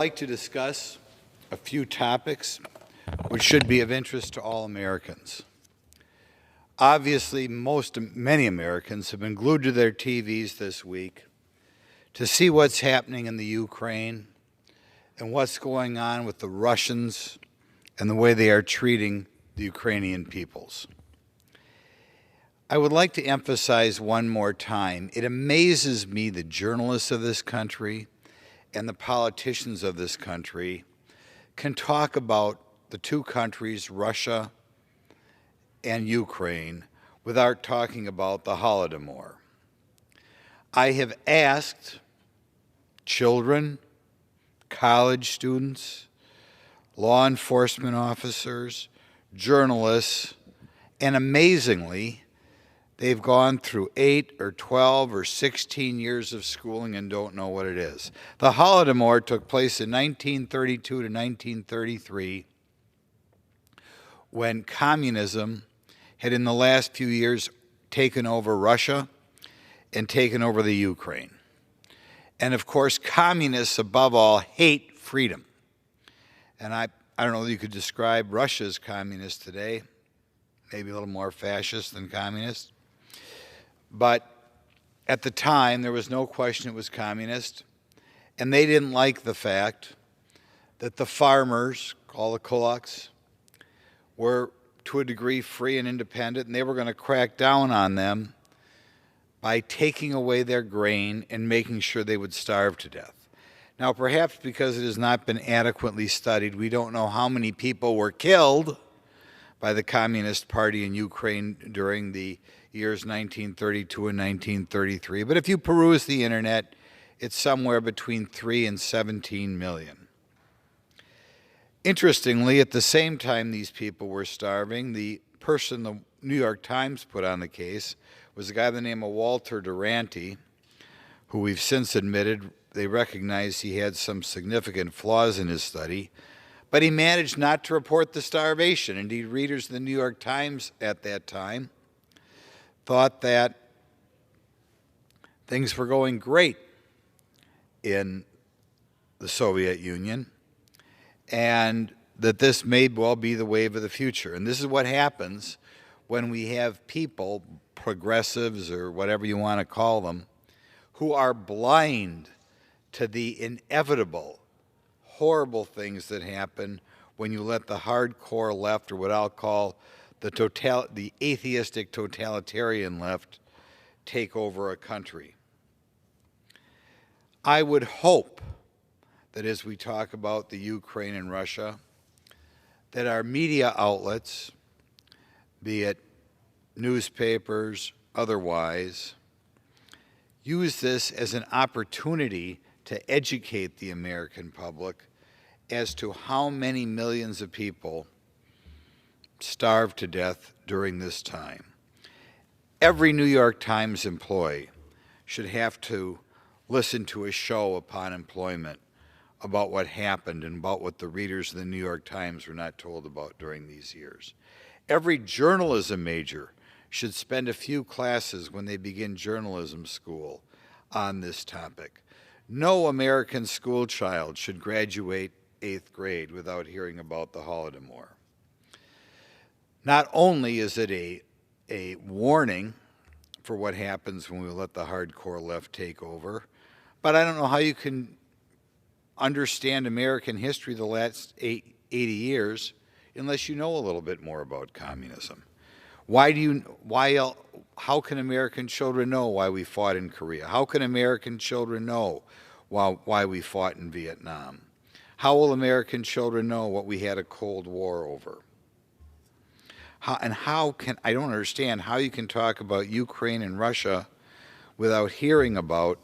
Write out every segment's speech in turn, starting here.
I'd like to discuss a few topics which should be of interest to all Americans. Obviously, many Americans have been glued to their TVs this week to see what's happening in the Ukraine and what's going on with the Russians and the way they are treating the Ukrainian peoples. I would like to emphasize one more time, it amazes me the journalists of this country and the politicians of this country can talk about the two countries, Russia and Ukraine, without talking about the Holodomor. I have asked children, college students, law enforcement officers, journalists, and amazingly, they've gone through 8 or 12 or 16 years of schooling and don't know what it is. The Holodomor took place in 1932 to 1933 when communism had in the last few years taken over Russia and taken over the Ukraine. And of course, communists above all hate freedom. And I don't know if you could describe Russia as communist today, maybe a little more fascist than communist. But at the time, there was no question it was communist, and they didn't like the fact that the farmers, called the kulaks, were to a degree free and independent, and they were going to crack down on them by taking away their grain and making sure they would starve to death. Now, perhaps because it has not been adequately studied, we don't know how many people were killed by the Communist Party in Ukraine during the years 1932 and 1933. But if you peruse the internet, it's somewhere between 3 and 17 million. Interestingly, at the same time these people were starving, the person the New York Times put on the case was a guy by the name of Walter Duranty, who we've since admitted they recognized he had some significant flaws in his study, but he managed not to report the starvation. Indeed, readers of the New York Times at that time thought that things were going great in the Soviet Union and that this may well be the wave of the future. And this is what happens when we have people, progressives or whatever you want to call them, who are blind to the inevitable, horrible things that happen when you let the hardcore left, or what I'll call the atheistic totalitarian left, take over a country. I would hope that as we talk about the Ukraine and Russia, that our media outlets, be it newspapers, otherwise, use this as an opportunity to educate the American public as to how many millions of people starved to death during this time. Every New York Times employee should have to listen to a show upon employment about what happened and about what the readers of the New York Times were not told about during these years. Every journalism major should spend a few classes when they begin journalism school on this topic. No American school child should graduate 8th grade without hearing about the Holodomor. Not only is it a warning for what happens when we let the hardcore left take over, but I don't know how you can understand American history the last 80 years unless you know a little bit more about communism. How can American children know why we fought in Korea? How can American children know why we fought in Vietnam? How will American children know what we had a Cold War over? I don't understand how you can talk about Ukraine and Russia without hearing about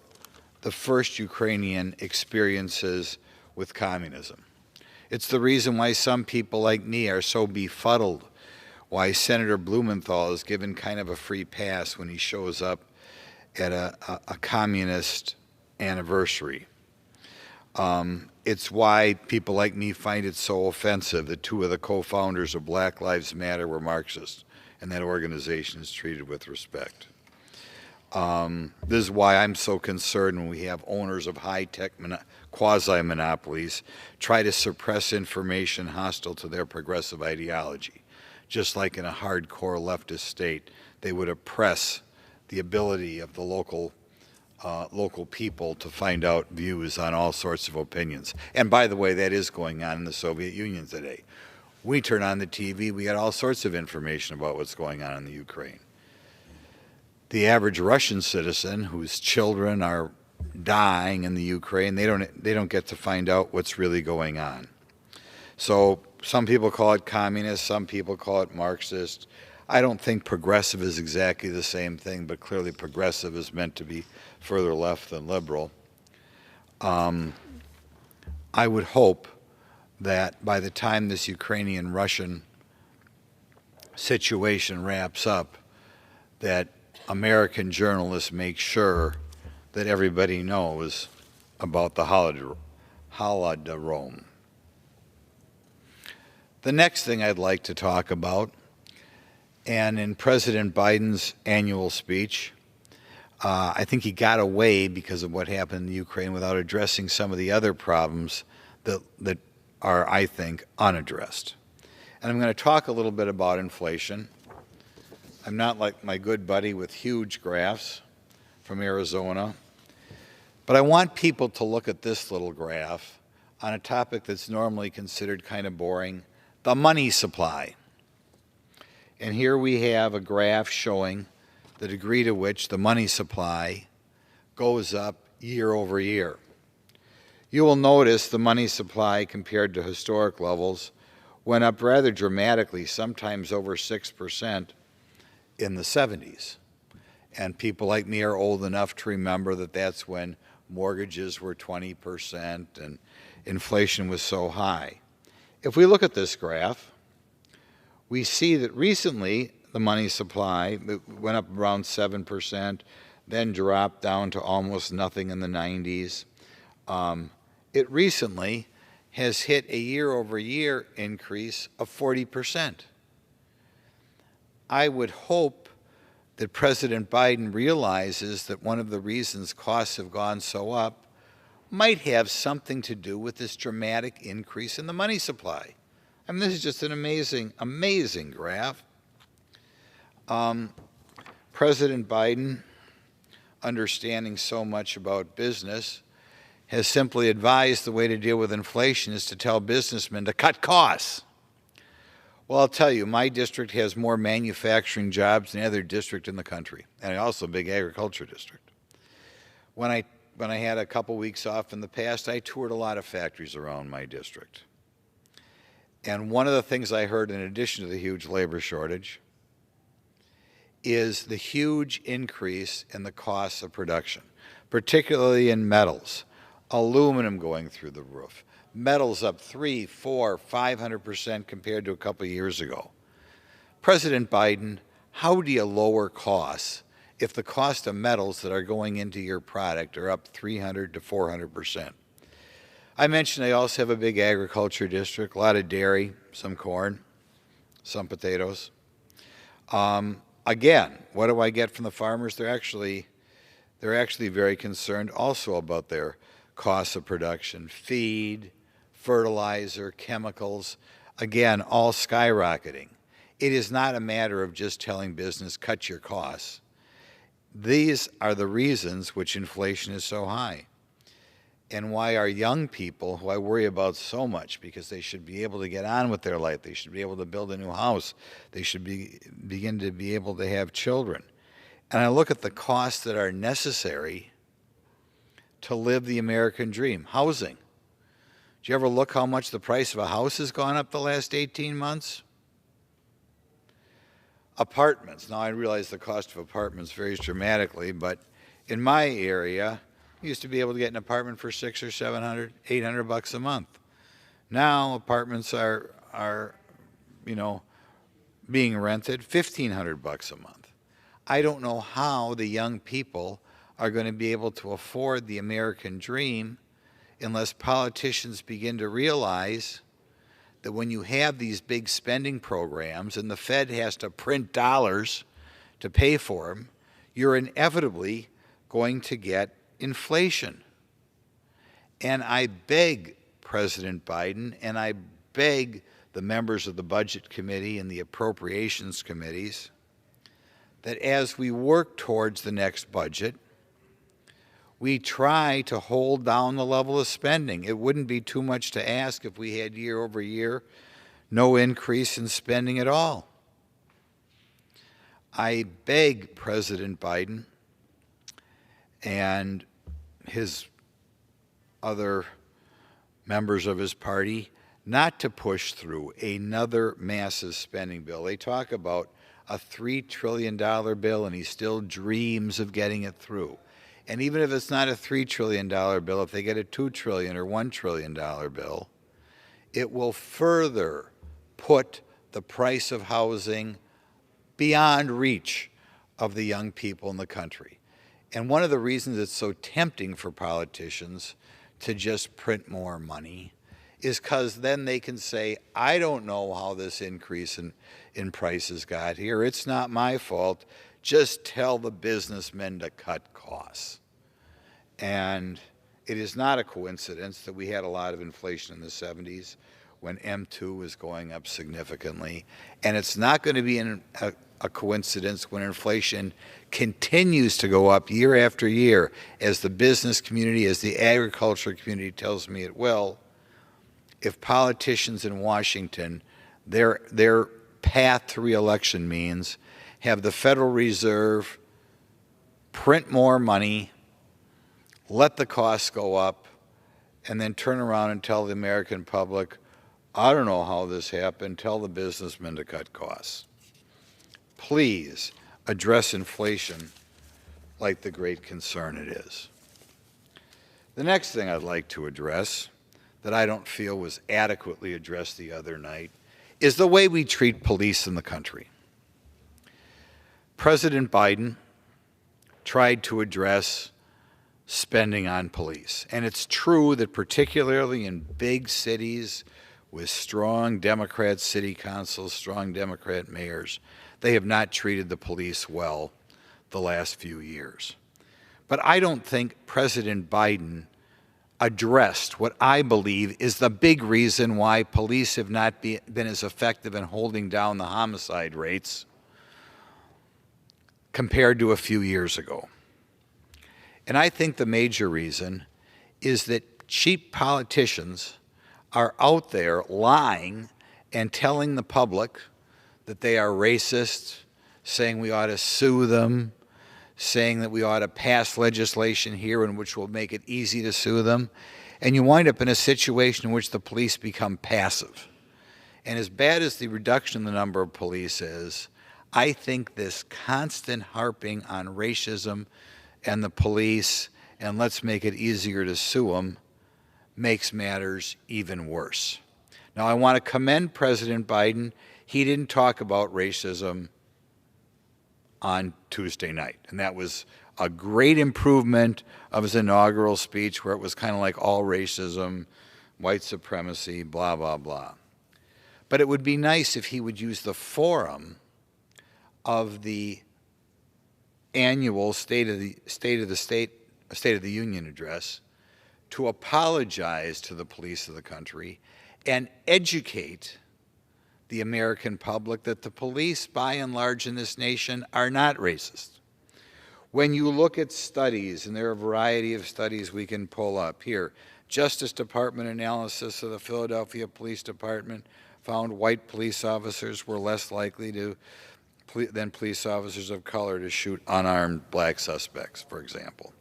the first Ukrainian experiences with communism. It's the reason why some people like me are so befuddled, why Senator Blumenthal is given kind of a free pass when he shows up at a communist anniversary. It's why people like me find it so offensive that 2 of the co-founders of Black Lives Matter were Marxists, and that organization is treated with respect. This is why I'm so concerned when we have owners of high-tech quasi-monopolies try to suppress information hostile to their progressive ideology. Just like in a hardcore leftist state, they would oppress the ability of the local people to find out views on all sorts of opinions. And by the way, that is going on in the Soviet Union today. We turn on the TV, we get all sorts of information about what's going on in the Ukraine. The average Russian citizen whose children are dying in the Ukraine, they don't get to find out what's really going on. So some people call it communist, some people call it Marxist. I don't think progressive is exactly the same thing, but clearly progressive is meant to be further left than liberal. I would hope that by the time this Ukrainian-Russian situation wraps up, that American journalists make sure that everybody knows about the Holodomor. The next thing I'd like to talk about, and in President Biden's annual speech, I think he got away because of what happened in the Ukraine without addressing some of the other problems that are, I think, unaddressed. And I'm going to talk a little bit about inflation. I'm not like my good buddy with huge graphs from Arizona, but I want people to look at this little graph on a topic that's normally considered kind of boring, the money supply. And here we have a graph showing the degree to which the money supply goes up year over year. You will notice the money supply compared to historic levels went up rather dramatically, sometimes over 6% in the 70s. And people like me are old enough to remember that that's when mortgages were 20% and inflation was so high. If we look at this graph, we see that recently the money supply went up around 7%, then dropped down to almost nothing in the 90s. It recently has hit a year-over-year increase of 40%. I would hope that President Biden realizes that one of the reasons costs have gone so up might have something to do with this dramatic increase in the money supply. I mean, this is just an amazing, amazing graph. President Biden, understanding so much about business, has simply advised the way to deal with inflation is to tell businessmen to cut costs. Well, I'll tell you, my district has more manufacturing jobs than any other district in the country, and also a big agriculture district. When I had a couple weeks off in the past, I toured a lot of factories around my district. And one of the things I heard, in addition to the huge labor shortage, is the huge increase in the costs of production, particularly in metals. Aluminum going through the roof. Metals up 300, 400, 500% compared to a couple of years ago. President Biden, how do you lower costs if the cost of metals that are going into your product are up 300 to 400%? I mentioned I also have a big agriculture district, a lot of dairy, some corn, some potatoes. Again, what do I get from the farmers? They're actually very concerned also about their costs of production, feed, fertilizer, chemicals, again, all skyrocketing. It is not a matter of just telling business, cut your costs. These are the reasons which inflation is so high, and why our young people, who I worry about so much because they should be able to get on with their life, they should be able to build a new house, they should begin to be able to have children. And I look at the costs that are necessary to live the American dream. Housing. Do you ever look how much the price of a house has gone up the last 18 months? Apartments. Now, I realize the cost of apartments varies dramatically, but in my area, you used to be able to get an apartment for $600 or $700, $800 a month. Now, apartments are being rented $1,500 a month. I don't know how the young people are going to be able to afford the American dream unless politicians begin to realize that when you have these big spending programs and the Fed has to print dollars to pay for them, you're inevitably going to get inflation. And I beg President Biden, and I beg the members of the Budget Committee and the Appropriations Committees, that as we work towards the next budget, we try to hold down the level of spending. It wouldn't be too much to ask if we had year over year no increase in spending at all. I beg President Biden and his other members of his party not to push through another massive spending bill. They talk about a $3 trillion bill, and he still dreams of getting it through. And even if it's not a $3 trillion bill, if they get a $2 trillion or $1 trillion bill, it will further put the price of housing beyond reach of the young people in the country. And one of the reasons it's so tempting for politicians to just print more money is because then they can say, I don't know how this increase in prices got here. It's not my fault. Just tell the businessmen to cut costs. And it is not a coincidence that we had a lot of inflation in the 70s when M2 was going up significantly. And it's not going to be a coincidence when inflation continues to go up year after year, as the business community, as the agriculture community tells me it will, if politicians in Washington, their path to re-election means have the Federal Reserve print more money, let the costs go up, and then turn around and tell the American public, I don't know how this happened, tell the businessmen to cut costs. Please address inflation like the great concern it is. The next thing I'd like to address, that I don't feel was adequately addressed the other night, is the way we treat police in the country. President Biden tried to address spending on police. And it's true that particularly in big cities with strong Democrat city councils, strong Democrat mayors, they have not treated the police well the last few years. But I don't think President Biden addressed what I believe is the big reason why police have not been as effective in holding down the homicide rates compared to a few years ago. And I think the major reason is that cheap politicians are out there lying and telling the public that they are racist, saying we ought to sue them, saying that we ought to pass legislation here in which will make it easy to sue them. And you wind up in a situation in which the police become passive. And as bad as the reduction in the number of police is, I think this constant harping on racism and the police, and let's make it easier to sue them, makes matters even worse. Now, I want to commend President Biden. He didn't talk about racism on Tuesday night, and that was a great improvement of his inaugural speech, where it was kind of like all racism, white supremacy, blah, blah, blah. But it would be nice if he would use the forum of the annual State of the Union address to apologize to the police of the country and educate the American public that the police, by and large in this nation, are not racist. When you look at studies, and there are a variety of studies we can pull up here, Justice Department analysis of the Philadelphia Police Department found white police officers were less likely than police officers of color to shoot unarmed black suspects, for example.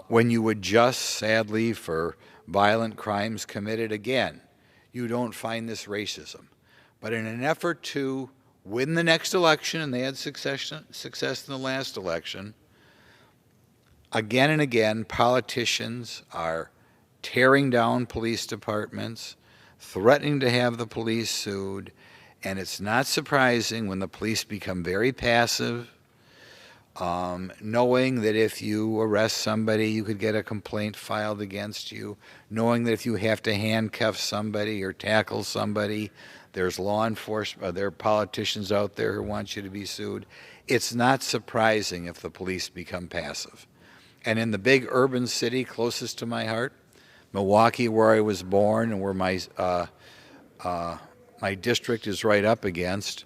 When you adjust, sadly, for violent crimes committed, again, you don't find this racism. But in an effort to win the next election, and they had success in the last election, again and again, politicians are tearing down police departments, threatening to have the police sued, and it's not surprising when the police become very passive, knowing that if you arrest somebody, you could get a complaint filed against you, knowing that if you have to handcuff somebody or tackle somebody, there's law enforcement, there are politicians out there who want you to be sued. It's not surprising if the police become passive. And in the big urban city closest to my heart, Milwaukee, where I was born and where my district is right up against,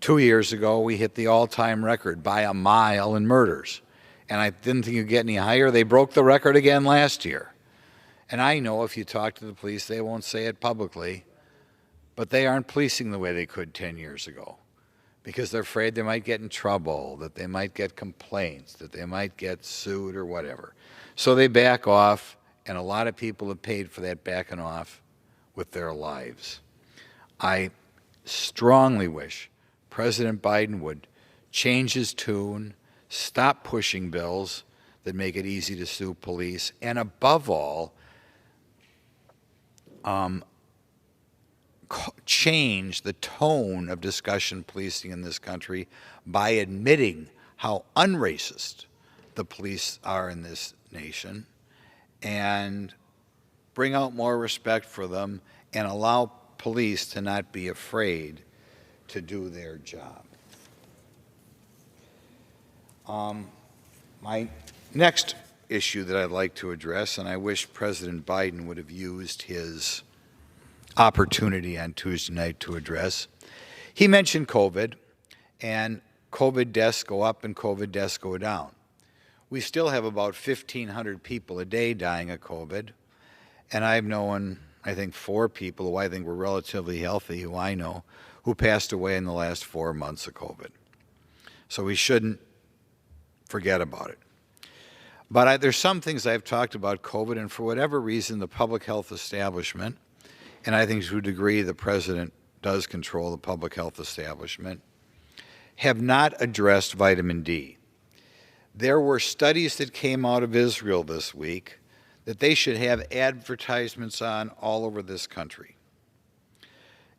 2 years ago we hit the all-time record by a mile in murders. And I didn't think you'd get any higher. They broke the record again last year. And I know if you talk to the police, they won't say it publicly, but they aren't policing the way they could 10 years ago because they're afraid they might get in trouble, that they might get complaints, that they might get sued or whatever. So they back off, and a lot of people have paid for that backing off with their lives. I strongly wish President Biden would change his tune, stop pushing bills that make it easy to sue police, and above all, change the tone of discussion policing in this country by admitting how unracist the police are in this nation and bring out more respect for them and allow police to not be afraid to do their job. My next issue that I'd like to address, and I wish President Biden would have used his opportunity on Tuesday night to address. He mentioned COVID, and COVID deaths go up and COVID deaths go down. We still have about 1,500 people a day dying of COVID, and I've known, I think, 4 people who I think were relatively healthy, who I know, who passed away in the last 4 months of COVID. So we shouldn't forget about it. But there's some things I've talked about COVID, and for whatever reason, the public health establishment, and I think to a degree the president does control the public health establishment, have not addressed vitamin D. There were studies that came out of Israel this week that they should have advertisements on all over this country.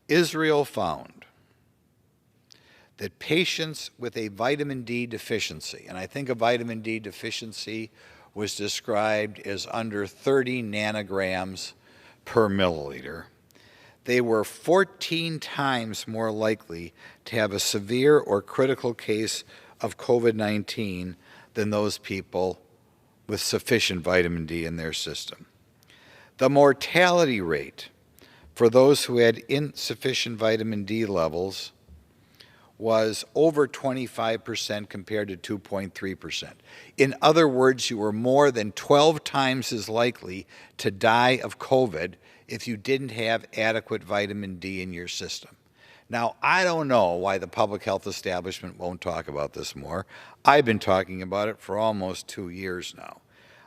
Israel found that patients with a vitamin D deficiency, and I think a vitamin D deficiency was described as under 30 nanograms per milliliter, they were 14 times more likely to have a severe or critical case of COVID-19 than those people with sufficient vitamin D in their system. The mortality rate for those who had insufficient vitamin D levels was over 25% compared to 2.3%. In other words, you were more than 12 times as likely to die of COVID if you didn't have adequate vitamin D in your system. Now, I don't know why the public health establishment won't talk about this more. I've been talking about it for almost 2 years now.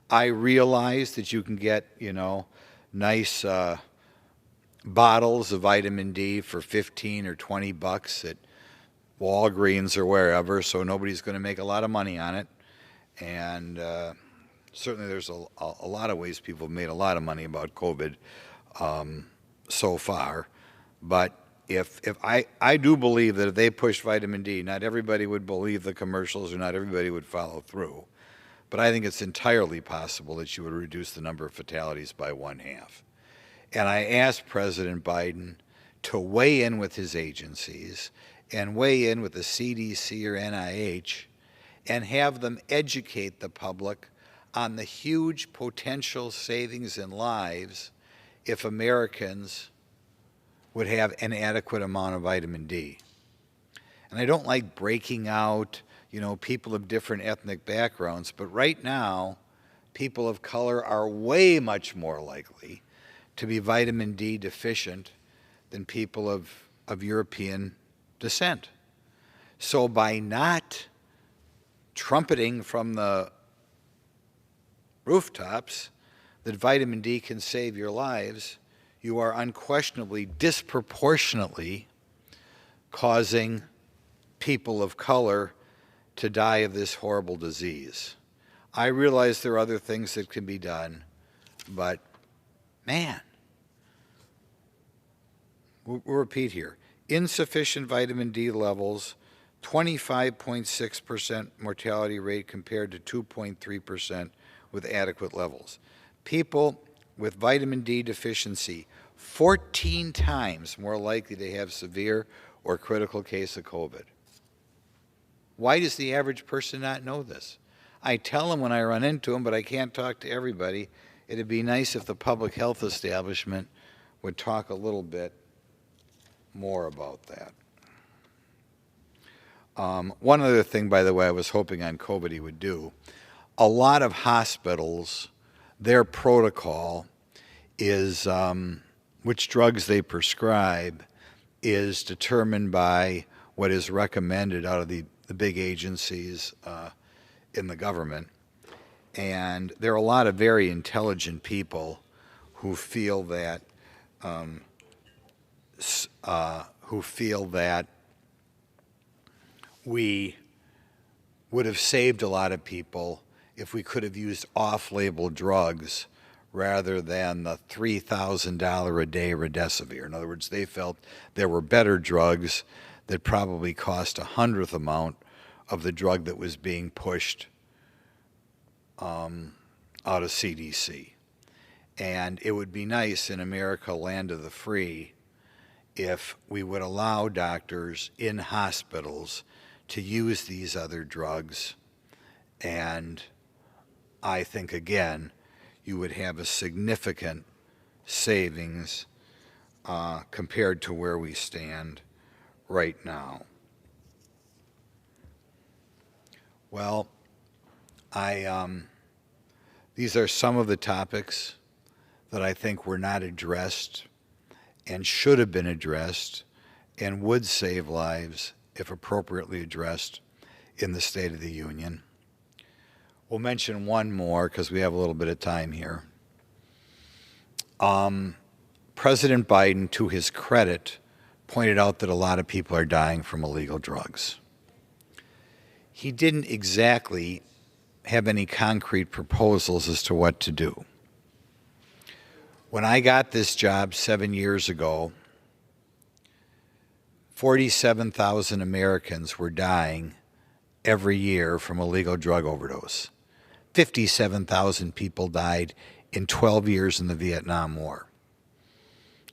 I realize that you can get, nice bottles of vitamin D for 15 or 20 bucks at Walgreens or wherever, so nobody's going to make a lot of money on it. And certainly there's a lot of ways people have made a lot of money about COVID so far. But if I do believe that if they push vitamin D, not everybody would believe the commercials or not everybody would follow through. But I think it's entirely possible that you would reduce the number of fatalities by 1/2. And I asked President Biden to weigh in with his agencies and weigh in with the CDC or NIH and have them educate the public on the huge potential savings in lives if Americans would have an adequate amount of vitamin D. And I don't like breaking out, people of different ethnic backgrounds, but right now, people of color are way much more likely to be vitamin D deficient than people of European descent. So by not trumpeting from the rooftops that vitamin D can save your lives, you are unquestionably disproportionately causing people of color to die of this horrible disease. I realize there are other things that can be done, but man, we'll repeat here. Insufficient vitamin D levels, 25.6% mortality rate compared to 2.3% with adequate levels. People with vitamin D deficiency, 14 times more likely to have severe or critical case of COVID. Why does the average person not know this? I tell them when I run into them, but I can't talk to everybody. It'd be nice if the public health establishment would talk a little bit more about that. One other thing, by the way, I was hoping on COVID he would do. A lot of hospitals, their protocol is which drugs they prescribe is determined by what is recommended out of the big agencies in the government. And there are a lot of very intelligent people who feel that we would have saved a lot of people if we could have used off-label drugs rather than the $3,000 a day remdesivir. In other words, they felt there were better drugs that probably cost a hundredth amount of the drug that was being pushed out of CDC. And it would be nice in America, land of the free, if we would allow doctors in hospitals to use these other drugs. And I think, again, you would have a significant savings compared to where we stand right now. Well, these are some of the topics that I think were not addressed and should have been addressed and would save lives if appropriately addressed in the State of the Union. We'll mention one more because we have a little bit of time here. President Biden, to his credit, pointed out that a lot of people are dying from illegal drugs. He didn't exactly have any concrete proposals as to what to do. When I got this job 7 years ago, 47,000 Americans were dying every year from illegal drug overdose. 57,000 people died in 12 years in the Vietnam War.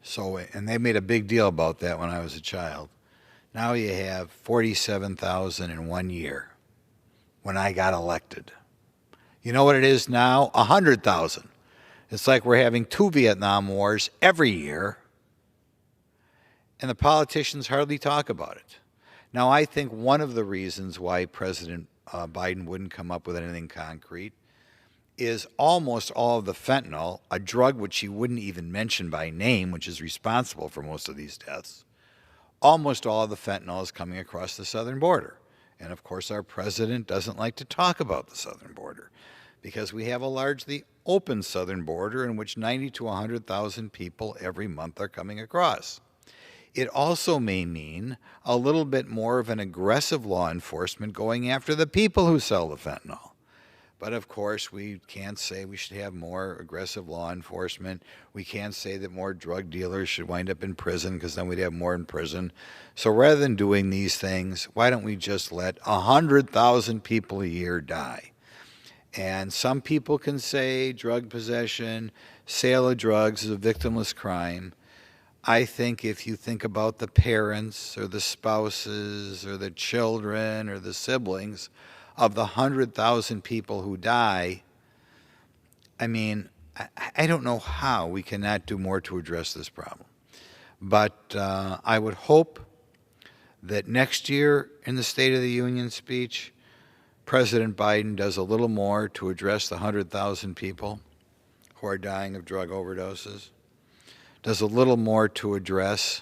So, and they made a big deal about that when I was a child. Now you have 47,000 in 1 year when I got elected. You know what it is now? 100,000. It's like we're having 2 Vietnam Wars every year, and the politicians hardly talk about it. Now, I think one of the reasons why President Biden wouldn't come up with anything concrete is almost all of the fentanyl, a drug which he wouldn't even mention by name, which is responsible for most of these deaths, almost all of the fentanyl is coming across the southern border. And of course, our president doesn't like to talk about the southern border because we have a largely open southern border in which 90 to 100,000 people every month are coming across. It also may mean a little bit more of an aggressive law enforcement going after the people who sell the fentanyl. But of course, we can't say we should have more aggressive law enforcement. We can't say that more drug dealers should wind up in prison because then we'd have more in prison. So rather than doing these things, why don't we just let 100,000 people a year die? And some people can say drug possession, sale of drugs is a victimless crime. I think if you think about the parents or the spouses or the children or the siblings of the 100,000 people who die, I mean, I don't know how we cannot do more to address this problem. But I would hope that next year in the State of the Union speech, President Biden does a little more to address the 100,000 people who are dying of drug overdoses, does a little more to address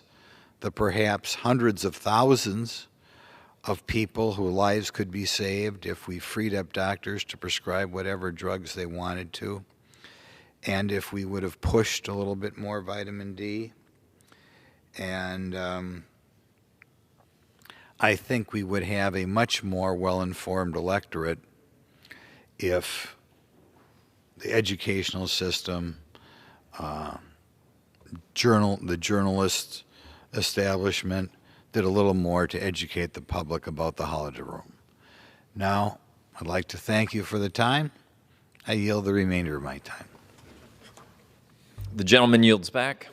the perhaps hundreds of thousands of people whose lives could be saved if we freed up doctors to prescribe whatever drugs they wanted to, and if we would have pushed a little bit more vitamin D. And I think we would have a much more well-informed electorate if the educational system, the journalist establishment did a little more to educate the public about the holiday room. Now, I'd like to thank you for the time. I yield the remainder of my time. The gentleman yields back.